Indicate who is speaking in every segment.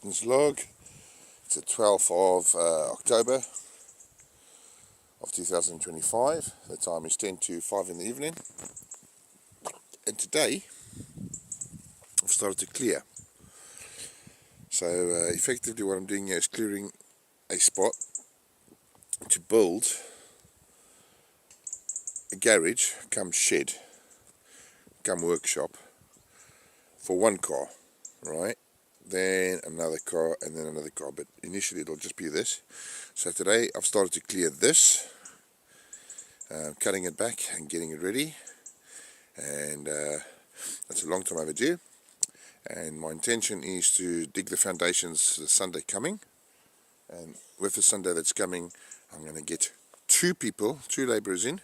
Speaker 1: Captain's log. It's the 12th of October of 2025. The time is 10 to 5 in the evening. And today I've started to clear. So effectively what I'm doing here is clearing a spot to build a garage, come shed, come workshop for one car, right? Then another car and then another car, but initially it'll just be this. So today I've started to clear this, cutting it back and getting it ready, and that's a long time overdue. And my intention is to dig the foundations the Sunday coming, and with the Sunday that's coming I'm going to get two labourers in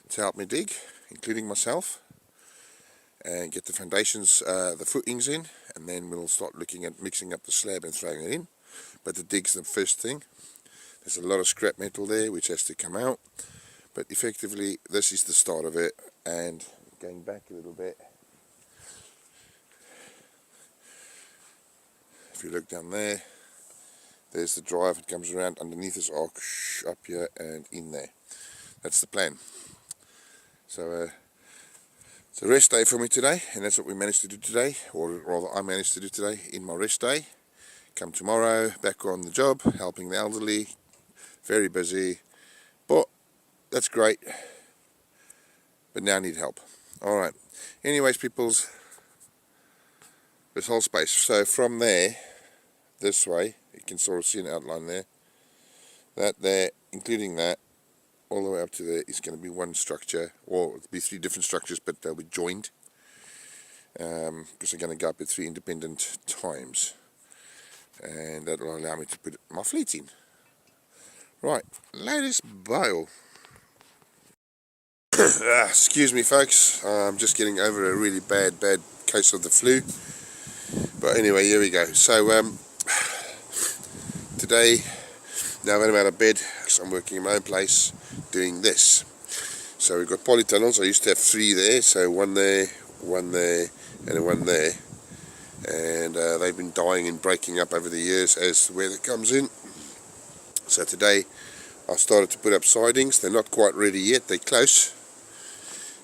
Speaker 1: to help me dig, including myself, and get the foundations, the footings in, and then we'll start looking at mixing up the slab and throwing it in. But the dig's the first thing. There's a lot of scrap metal there which has to come out, but effectively this is the start of it. And going back a little bit, if you look down there, there's the drive. It comes around underneath this arch, up here and in there. That's the plan. So it's a rest day for me today, and that's what we managed to do today, or rather I managed to do today in my rest day. Come tomorrow, back on the job, helping the elderly. Very busy, but that's great. But now I need help. Alright, anyways peoples, this whole space. So from there, this way, you can sort of see an outline there. That there, including that, all the way up to there is going to be one structure, or it'll be three different structures, but they'll be joined, because they're going to go up at three independent times, and that will allow me to put my fleet in. Right, latest bale. Excuse me folks, I'm just getting over a really bad case of the flu, but anyway, here we go. So today, now that I'm out of bed, because I'm working in my own place, doing this. So we've got polytunnels. I used to have three there, so one there, and one there, and they've been dying and breaking up over the years as the weather comes in. So today I started to put up sidings. They're not quite ready yet, they're close.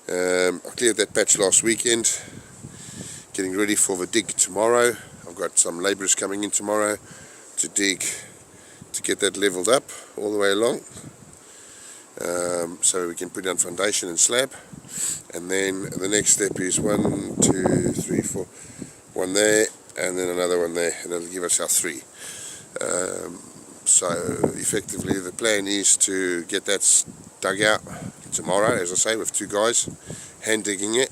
Speaker 1: I cleared that patch last weekend, getting ready for the dig tomorrow. I've got some labourers coming in tomorrow to dig, to get that levelled up all the way along, so we can put down foundation and slab. And then the next step is 1, 2, 3, 4, one there and then another one there, and that'll give us our three. So effectively the plan is to get that dug out tomorrow, as I say, with two guys hand digging it,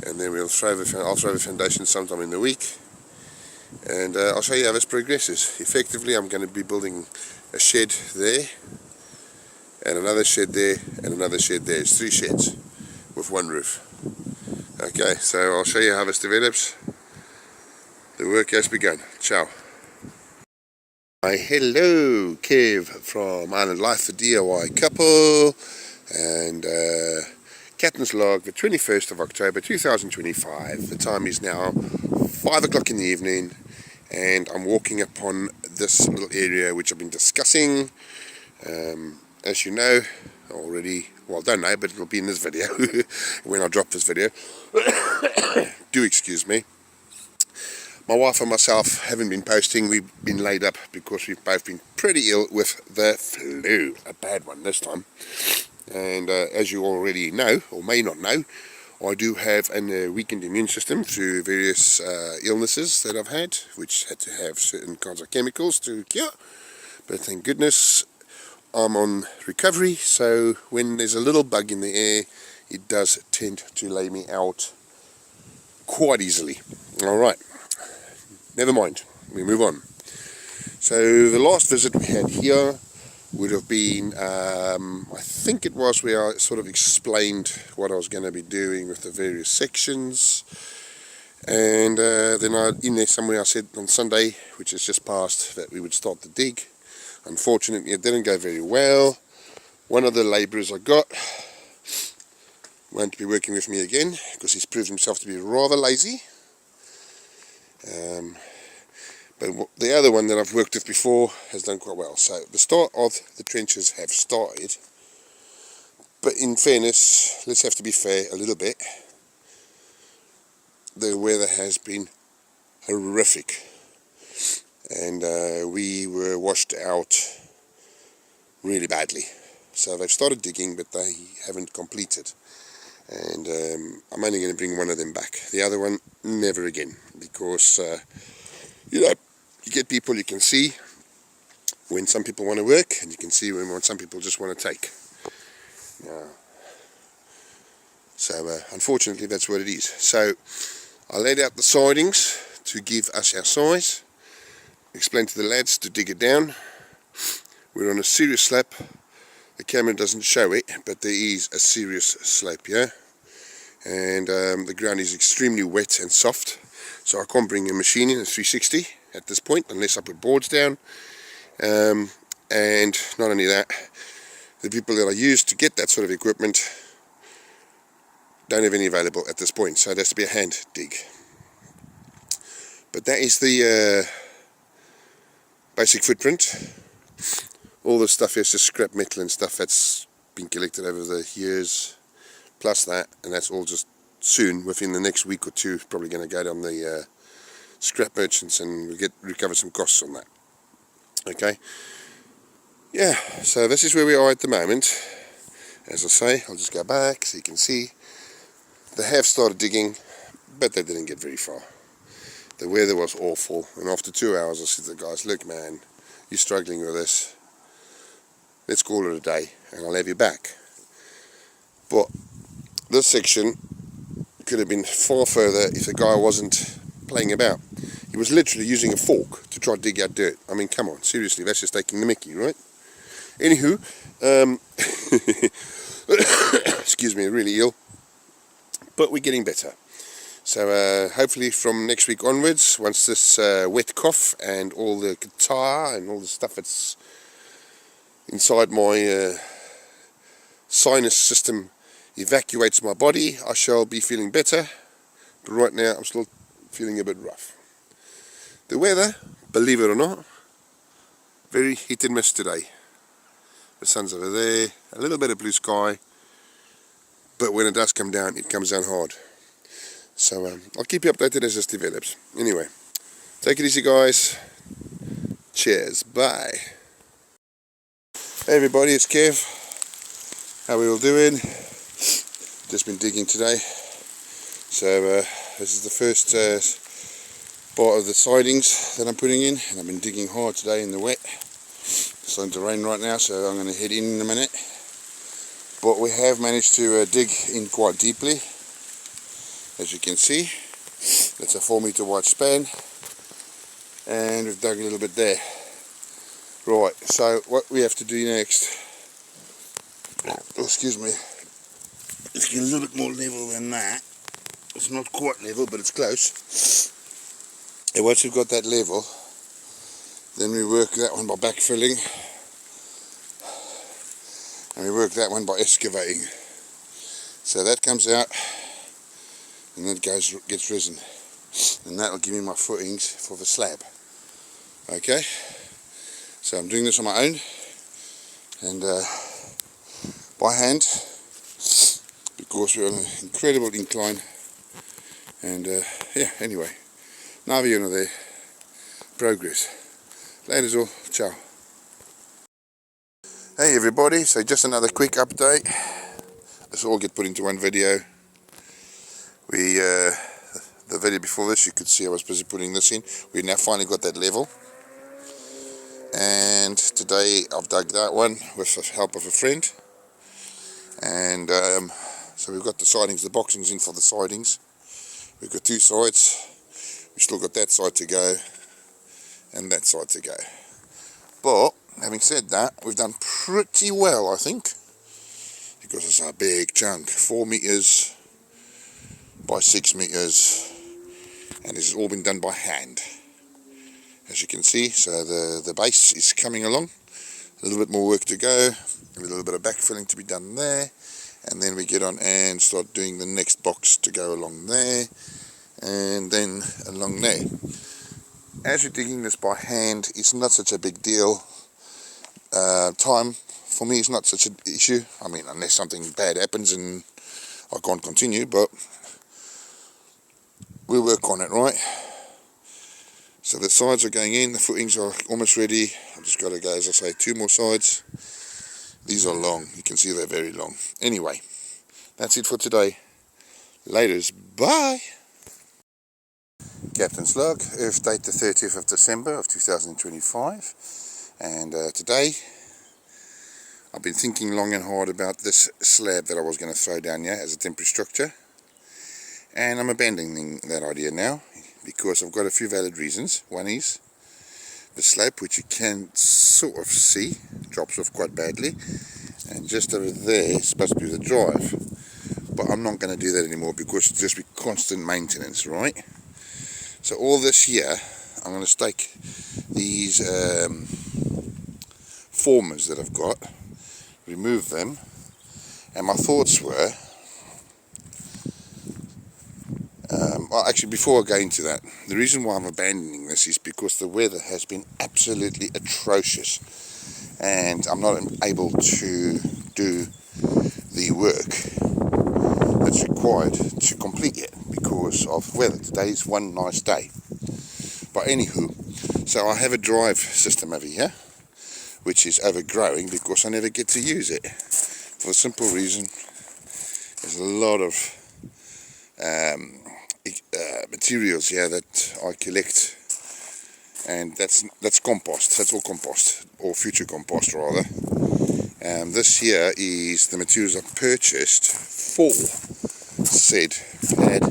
Speaker 1: and then I'll throw the foundation sometime in the week, and I'll show you how this progresses. Effectively I'm going to be building a shed there, and another shed there, and another shed there. It's three sheds with one roof. Okay, so I'll show you how this develops. The work has begun. Ciao. Hi, hello, Kev from Island Life, the DIY couple, and Captain's log, the 21st of October 2025. The time is now 5 o'clock in the evening, and I'm walking upon this little area which I've been discussing. As you know already, well, don't know, but it'll be in this video when I drop this video. Do excuse me. My wife and myself haven't been posting. We've been laid up because we've both been pretty ill with the flu. A bad one this time. And as you already know, or may not know, I do have a weakened immune system through various illnesses that I've had, which had to have certain kinds of chemicals to cure. But thank goodness I'm on recovery, so when there's a little bug in the air, it does tend to lay me out quite easily. Alright. Never mind, we move on. So the last visit we had here would have been, I think it was where I sort of explained what I was going to be doing with the various sections. And then in there somewhere I said on Sunday, which is just past, that we would start the dig. Unfortunately it didn't go very well. One of the labourers I got won't be working with me again because he's proved himself to be rather lazy. But the other one that I've worked with before has done quite well. So the start of the trenches have started. But in fairness, let's have to be fair a little bit. The weather has been horrific. And we were washed out really badly. So they've started digging, but they haven't completed. And I'm only going to bring one of them back. The other one, never again. Because, you know, you get people, you can see when some people want to work, and you can see when some people just want to take. So unfortunately that's what it is. So I laid out the sidings to give us our size. Explained to the lads to dig it down. We're on a serious slope. The camera doesn't show it, but there is a serious slope here. And the ground is extremely wet and soft. So I can't bring a machine in, a 360 at this point, unless I put boards down. And not only that, the people that I use to get that sort of equipment don't have any available at this point, so it has to be a hand dig. But that is the basic footprint. All the stuff is just scrap metal and stuff that's been collected over the years, plus that, and that's all just soon, within the next week or two, probably going to go down the scrap merchants, and we'll recover some costs on that. Okay, yeah, so this is where we are at the moment. As I say, I'll just go back so you can see. They have started digging, but they didn't get very far. The weather was awful, and after 2 hours I said to the guys, look man, you're struggling with this, let's call it a day and I'll have you back. But this section could have been far further if the guy wasn't playing about. He was literally using a fork to try to dig out dirt. I mean, come on, seriously, that's just taking the mickey, right? Anywho, excuse me, really ill, but we're getting better. So hopefully from next week onwards, once this wet cough and all the catarrh and all the stuff that's inside my sinus system evacuates my body, I shall be feeling better. But right now I'm still feeling a bit rough. The weather, believe it or not, very hit and miss today. The sun's over there, a little bit of blue sky, but when it does come down, it comes down hard. So I'll keep you updated as this develops. Anyway, take it easy guys. Cheers, bye. Hey everybody, it's Kev. How are we all doing? Just been digging today. So this is the first part of the sidings that I'm putting in, and I've been digging hard today in the wet. It's starting to rain right now, so I'm going to head in a minute. But we have managed to dig in quite deeply, as you can see. That's a 4 meter wide span, and we've dug a little bit there. Right, so what we have to do next, excuse me, let's get a little bit more level than that. It's not quite level, but it's close. And once we've got that level, then we work that one by backfilling, and we work that one by excavating. So that comes out, and then it gets risen, and that will give me my footings for the slab. Okay, so I'm doing this on my own, and by hand, because we're on an incredible incline. And yeah, anyway, neither here nor there. Progress. Ladies all, ciao. Hey everybody, so just another quick update. This will all get put into one video. The video before this, you could see I was busy putting this in. We now finally got that level. And today I've dug that one with the help of a friend. And so we've got the sidings, the boxings in for the sidings. We've got two sides. We've still got that side to go and that side to go. But having said that, we've done pretty well, I think, because it's a big chunk, 4 meters by 6 meters, and this has all been done by hand, as you can see. So the base is coming along, a little bit more work to go, a little bit of backfilling to be done there, and then we get on and start doing the next box to go along there, and then along there.
Speaker 2: As you're digging this by hand, it's not such a big deal. Time for me is not such an issue. I mean, unless something bad happens and I can't continue, but we'll work on it, right? So the sides are going in, the footings are almost ready. I've just got to go, as I say, 2 more sides. These are long, you can see they're very long. Anyway, that's it for today. Laters, bye! Captain's log, Earth date the 30th of December of 2025. And today, I've been thinking long and hard about this slab that I was going to throw down here as a temporary structure. And I'm abandoning that idea now, because I've got a few valid reasons. One is the slope, which you can sort of see, drops off quite badly. And just over there is supposed to be the drive. But I'm not going to do that anymore because it'll just be constant maintenance, right? So all this here, I'm going to stake these formers that I've got, remove them, and my thoughts were, well, actually before I go into that, the reason why I'm abandoning this is because the weather has been absolutely atrocious and I'm not able to do the work that's required to complete it because of weather. Today is one nice day. But anywho, so I have a drive system over here which is overgrowing because I never get to use it, for the simple reason there's a lot of materials here that I collect, and that's compost. That's all compost, or future compost rather. This here is the materials I purchased for said pad,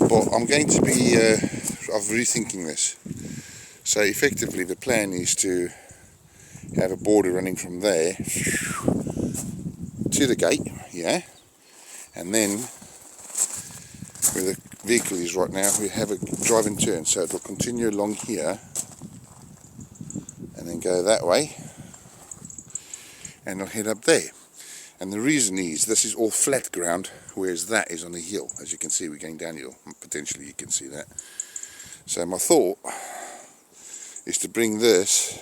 Speaker 2: but I'm going to be of rethinking this. So effectively the plan is to have a border running from there to the gate, yeah, and then where the vehicle is right now, we have a drive and turn, so it will continue along here and then go that way and it'll head up there. And the reason is this is all flat ground, whereas that is on a hill. As you can see, we're going downhill. Potentially you can see that. So my thought is to bring this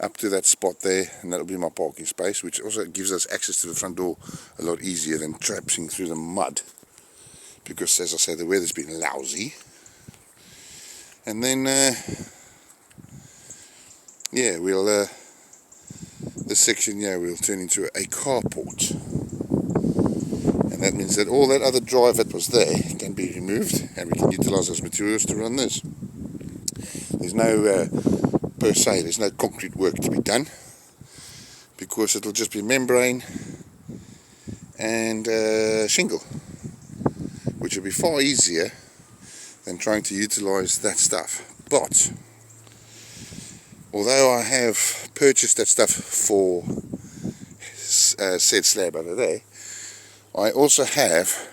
Speaker 2: up to that spot there, and that'll be my parking space, which also gives us access to the front door a lot easier than traipsing through the mud, because as I said, the weather's been lousy. And then yeah, we'll this section here will turn into a carport, and that means that all that other drive that was there can be removed and we can utilize those materials to run this. There's no per se, there's no concrete work to be done, because it'll just be membrane and shingle, which will be far easier than trying to utilize that stuff. But although I have purchased that stuff for said slab over there, I also have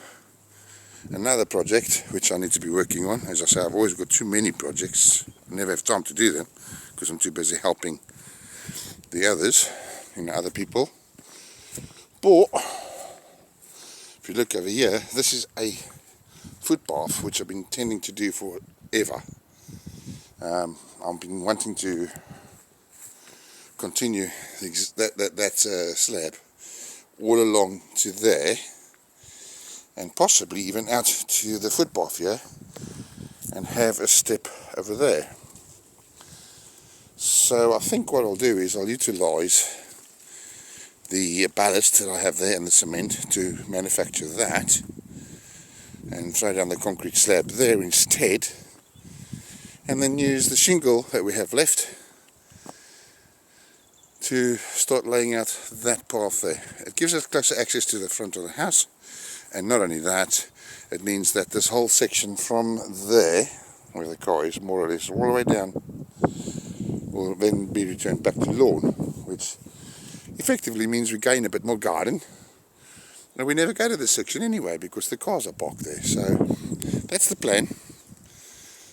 Speaker 2: another project which I need to be working on. As I say, I've always got too many projects. I never have time to do them because I'm too busy helping the others, other people. But if you look over here, this is a footpath which I've been intending to do forever. I've been wanting to continue that slab all along to there, and possibly even out to the footpath here, and have a step over there. So I think what I'll do is I'll utilise the ballast that I have there and the cement to manufacture that, and throw down the concrete slab there instead, and then use the shingle that we have left to start laying out that path there. It gives us closer access to the front of the house, and not only that, it means that this whole section from there, where the car is more or less all the way down, will then be returned back to lawn, which effectively means we gain a bit more garden. Now, we never go to this section anyway because the cars are parked there, so that's the plan.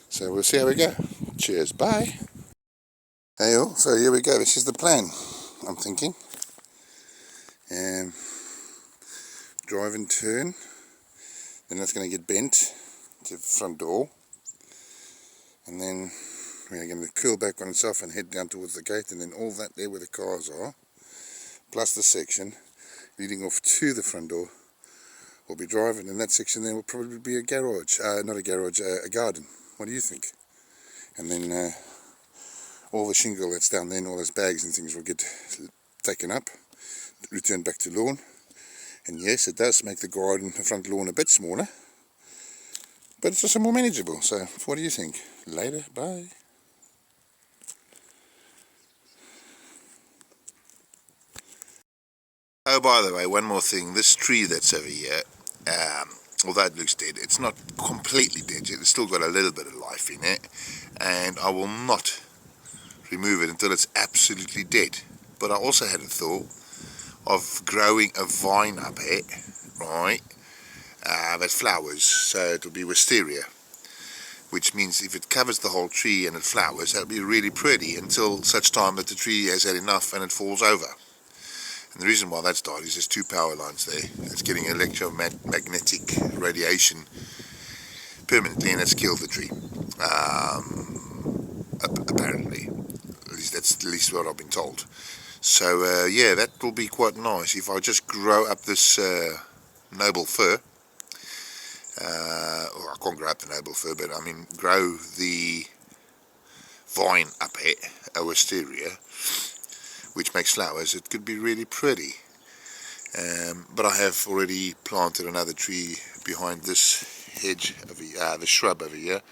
Speaker 2: So we'll see how we go. Cheers, bye. Hey all, so here we go, this is the plan, I'm thinking. Drive and turn, then that's going to get bent to the front door, And then we're going to curl back on itself and head down towards the gate, and then all that there where the cars are, plus the section leading off to the front door, we'll be driving, and that section there will probably be a garage, not a garage, a garden. What do you think? And then all the shingle that's down there and all those bags and things will get taken up, returned back to lawn. And yes, it does make the garden, the front lawn, a bit smaller, but it's also more manageable. So what do you think? Later, bye. Oh, by the way, one more thing. This tree that's over here, although it looks dead, it's not completely dead yet. It's still got a little bit of life in it, and I will not remove it until it's absolutely dead. But I also had a thought of growing a vine up it, right, that flowers, so it'll be wisteria, which means if it covers the whole tree and it flowers, that'll be really pretty until such time that the tree has had enough and it falls over. And the reason why that's died is there's two power lines there. It's getting electromagnetic radiation permanently, and it's killed the tree. Apparently, at least what I've been told. So yeah, that will be quite nice if I just grow up this noble fir. Well, I can't grow up the noble fir, but I mean grow the vine up it, a wisteria, which makes flowers. It could be really pretty. But I have already planted another tree behind this hedge, the shrub over here,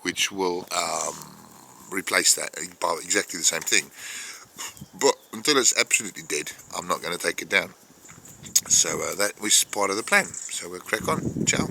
Speaker 2: which will replace that by exactly the same thing. But until it's absolutely dead, I'm not going to take it down. So that was part of the plan. So we'll crack on. Ciao.